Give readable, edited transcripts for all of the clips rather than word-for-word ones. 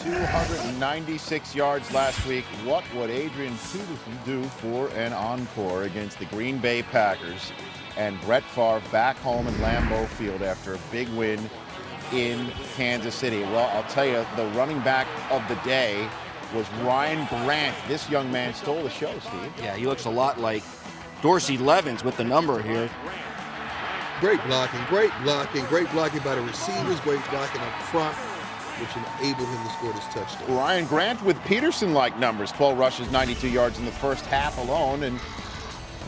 296 yards last week. What would Adrian Peterson do for an encore against the Green Bay Packers? And Brett Favre back home in Lambeau Field after a big win in Kansas City. Well, I'll tell you, the running back of the day was Ryan Grant. This young man stole the show, Steve. Yeah, he looks a lot like Dorsey Levens with the number here. Great blocking by the receivers, great blocking up front, which enabled him to score this touchdown. Ryan Grant with Peterson-like numbers, 12 rushes, 92 yards in the first half alone. And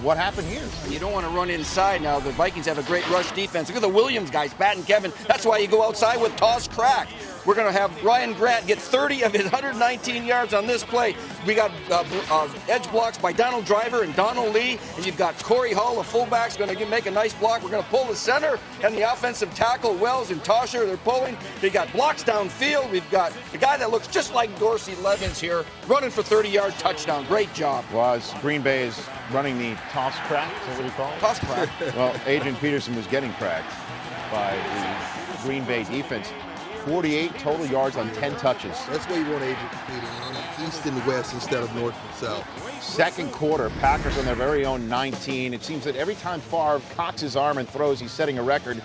what happened here? You don't want to run inside now. The Vikings have a great rush defense. Look at the Williams guys, Pat and Kevin. That's why you go outside with toss crack. We're going to have Ryan Grant get 30 of his 119 yards on this play. We got edge blocks by Donald Driver and Donald Lee, and you've got Corey Hall, the fullback's going to make a nice block. We're going to pull the center and the offensive tackle, Wells and Tosher, they're pulling. They got blocks downfield. We've got the guy that looks just like Dorsey Levens here, running for 30-yard touchdown. Great job. Was Green Bay is running the toss crack, is that what you call it? Toss crack. Well, Adrian Peterson was getting cracked by the Green Bay defense. 48 total yards on 10 touches. That's why you want Adrian Peterson, east and west instead of north and south. Second quarter, Packers on their very own 19. It seems that every time Favre cocks his arm and throws, he's setting a record.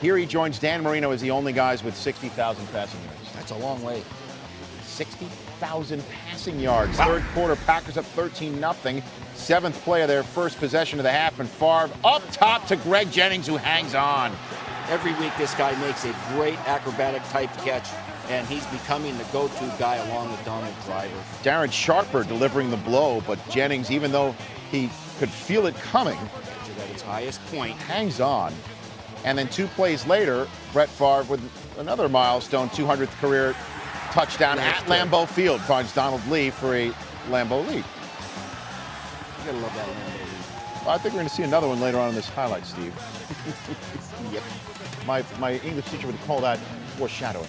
Here he joins Dan Marino as the only guys with 60,000 passing yards. That's a long way. 60,000 passing yards. Wow. Third quarter, Packers up 13-0. Seventh play of their first possession of the half, and Favre up top to Greg Jennings, who hangs on. Every week this guy makes a great acrobatic type catch, and he's becoming the go-to guy along with Donald Driver. Darren Sharper delivering the blow, but Jennings, even though he could feel it coming, At its highest point. hangs on. And then 2 plays later, Brett Favre with another milestone, 200th career touchdown at Lambeau Field, finds Donald Lee for a Lambeau lead. You gotta love that Lambeau lead. Well, I think we're going to see another one later on in this highlight, Steve. Yep. My English teacher would call that foreshadowing.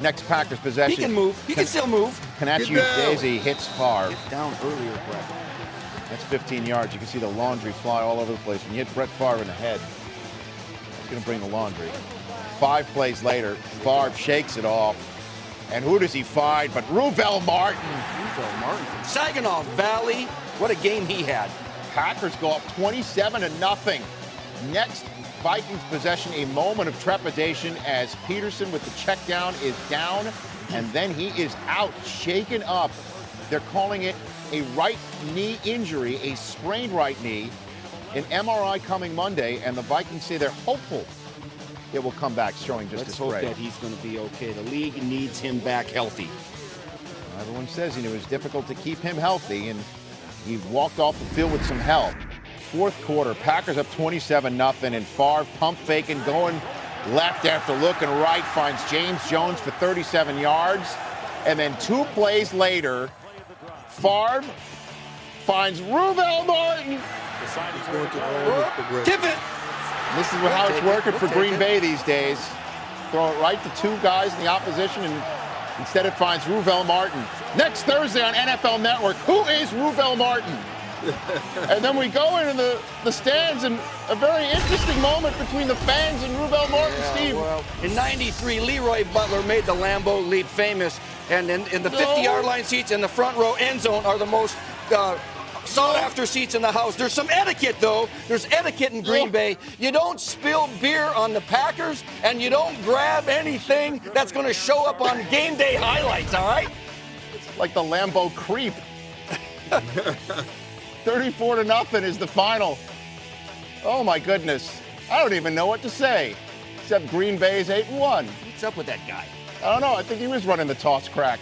Next Packers possession. He can move. He can still move. Kanachi Daisy hits Favre. Get down earlier, Brett. That's 15 yards. You can see the laundry fly all over the place. When you hit Brett Favre in the head, it's going to bring the laundry. 5 plays later, Favre shakes it off. And who does he find but Ruvell Martin? Ruvell Martin from Saginaw Valley. What a game he had. Packers go up 27-0. Next Vikings possession, a moment of trepidation as Peterson with the check down is down, and then he is out, shaken up. They're calling it a right knee injury, a sprained right knee. An MRI coming Monday, and the Vikings say they're hopeful it will come back showing just Let's a hope sprain. that he's going to be okay. The league needs him back healthy. Everyone says it was difficult to keep him healthy, and he walked off the field with some help. Fourth quarter, Packers up 27-0, and Favre pump faking, going left after looking right, finds James Jones for 37 yards. And then 2 plays later, Favre finds Ruvell Martin. Tip it. This is how it's working for Green Bay these days. Throw it right to 2 guys in the opposition, and instead it finds Ruvell Martin. Next Thursday on NFL Network, who is Ruvell Martin? And then we go into the stands, and a very interesting moment between the fans and Ruvell Martin, Steve. Well, in '93, Leroy Butler made the Lambeau leap famous, and in the 50-yard line seats in the front row end zone are the most sought-after seats in the house. There's some etiquette, though. There's etiquette in Green Bay. You don't spill beer on the Packers, and you don't grab anything that's going to show up on game day highlights, all right? Like the Lambeau creep. 34-0 is the final. Oh, my goodness. I don't even know what to say, except Green Bay's 8-1. What's up with that guy? I don't know. I think he was running the toss crack.